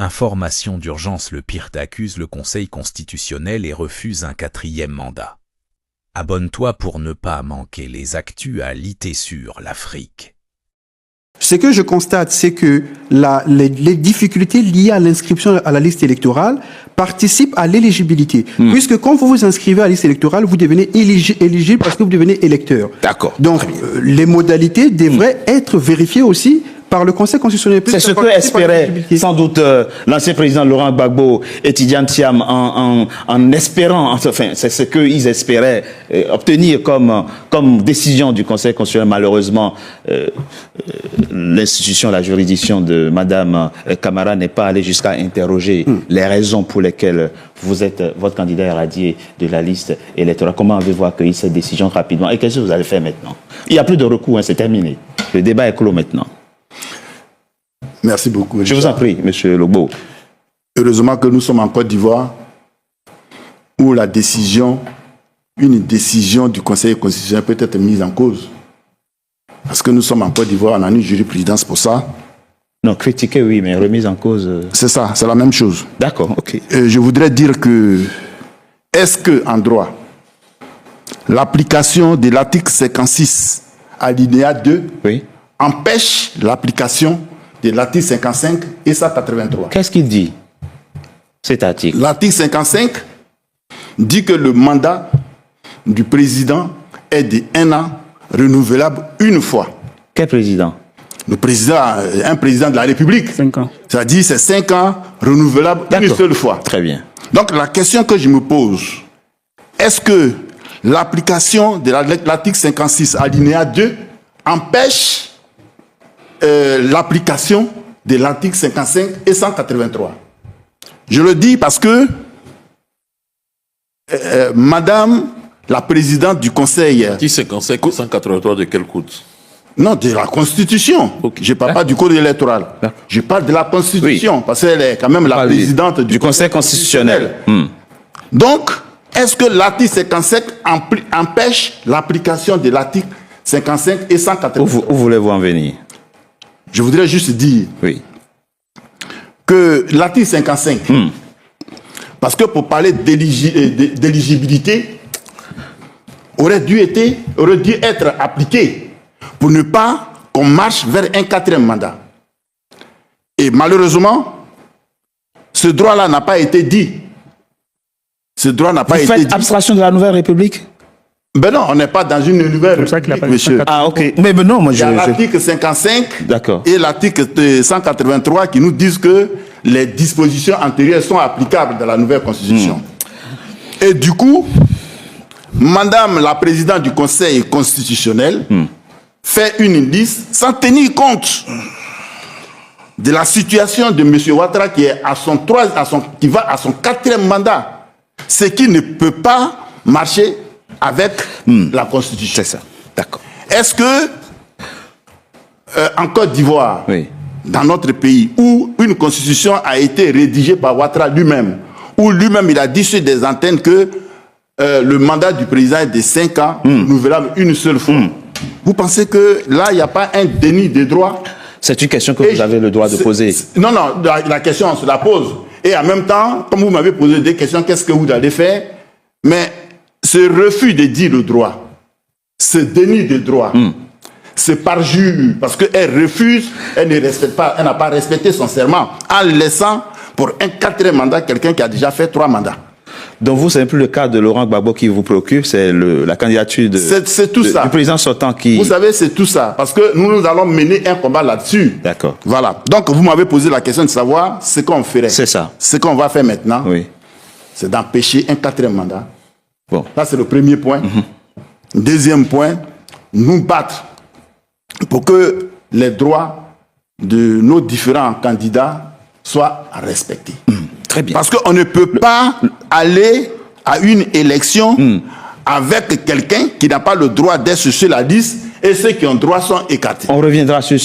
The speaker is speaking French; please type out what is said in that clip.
Information d'urgence: le PIRT accuse le Conseil constitutionnel et refuse un 4e mandat. Abonne-toi pour ne pas manquer les actus à l'IT sur l'Afrique. Ce que je constate, c'est que les difficultés liées à l'inscription à la liste électorale participent à l'éligibilité. Puisque quand vous vous inscrivez à la liste électorale, vous devenez éligible parce que vous devenez électeur. D'accord. Donc, les modalités devraient être vérifiées aussi par le Conseil constitutionnel. C'est ce que espérait sans doute l'ancien président Laurent Gbagbo et Tidiane Thiam en espérant, enfin, c'est ce qu'ils espéraient obtenir comme décision du Conseil constitutionnel. Malheureusement, l'institution, la juridiction de Madame Camara n'est pas allée jusqu'à interroger les raisons pour lesquelles votre candidat est radié de la liste électorale. Comment avez-vous accueilli cette décision rapidement? Et qu'est-ce que vous allez faire maintenant? Il n'y a plus de recours, hein, c'est terminé. Le débat est clos maintenant. Merci beaucoup. Je vous en prie, Monsieur Logbo. Heureusement que nous sommes en Côte d'Ivoire, où une décision du Conseil constitutionnel peut être mise en cause. Parce que nous sommes en Côte d'Ivoire, on a une jurisprudence pour ça. Non, critiquer, oui, mais remise en cause... C'est ça, c'est la même chose. D'accord, ok. Je voudrais dire que, est-ce qu'en droit, l'application de l'article 56, alinéa 2, oui, empêche l'application de l'article 55 et 183. Qu'est-ce qu'il dit, cet article? L'article 55 dit que le mandat du président est de 1 an, renouvelable une fois. Quel président? Le président, un président de la République. 5 ans. C'est-à-dire c'est 5 ans, renouvelable une seule fois. Très bien. Donc la question que je me pose, est-ce que l'application de l'article 56, alinéa 2, empêche l'application de l'article 55 et 183. Je le dis parce que Madame la présidente du Conseil... Article 55 et 183 de quel code? Non, de la Constitution. Okay. Je ne parle pas du code électoral. Je parle de la Constitution, oui, parce qu'elle est quand même la présidente du Conseil constitutionnel. Donc, est-ce que l'article 55 empêche l'application de l'article 55 et 183? Où voulez-vous en venir? Je voudrais juste dire, oui, que l'article 55, parce que pour parler d'éligibilité, aurait dû être appliqué pour ne pas qu'on marche vers un 4e mandat. Et malheureusement, ce droit-là n'a pas été dit. Ce droit n'a pas été dit. Vous faites abstraction de la Nouvelle République? Ben non, on n'est pas dans une nouvelle République, monsieur. Ah, ok. Mais non, moi, il y a l'article 55 et l'article 183 qui nous disent que les dispositions antérieures sont applicables dans la nouvelle Constitution. Et du coup, Madame la présidente du Conseil constitutionnel fait une liste sans tenir compte de la situation de M. Ouattara qui est qui va à son 4e mandat. Ce qui ne peut pas marcher avec la Constitution. C'est ça, d'accord. Est-ce que en Côte d'Ivoire, oui, dans notre pays, où une Constitution a été rédigée par Ouattara lui-même, où lui-même il a dit sur des antennes que le mandat du président est de 5 ans, renouvelable une seule fois, vous pensez que là, il n'y a pas un déni des droits? C'est une question que vous avez le droit de poser. Non, la question, on se la pose. Et en même temps, comme vous m'avez posé des questions, qu'est-ce que vous allez faire? Mais ce refus de dire le droit, ce déni de droit, ce parjure, parce qu'elle refuse, elle ne respecte pas, elle n'a pas respecté son serment, en laissant pour un 4e mandat quelqu'un qui a déjà fait 3 mandats. Donc vous, c'est plus le cas de Laurent Gbagbo qui vous préoccupe, c'est la candidature du président sortant qui... Vous savez, c'est tout ça, parce que nous allons mener un combat là-dessus. D'accord. Voilà. Donc vous m'avez posé la question de savoir ce qu'on ferait. C'est ça. Ce qu'on va faire maintenant, oui, c'est d'empêcher un 4e mandat. Bon. Ça, c'est le premier point. Deuxième point, nous battre pour que les droits de nos différents candidats soient respectés. Très bien. Parce qu'on ne peut pas aller à une élection avec quelqu'un qui n'a pas le droit d'être sur la liste et ceux qui ont droit sont écartés. On reviendra sur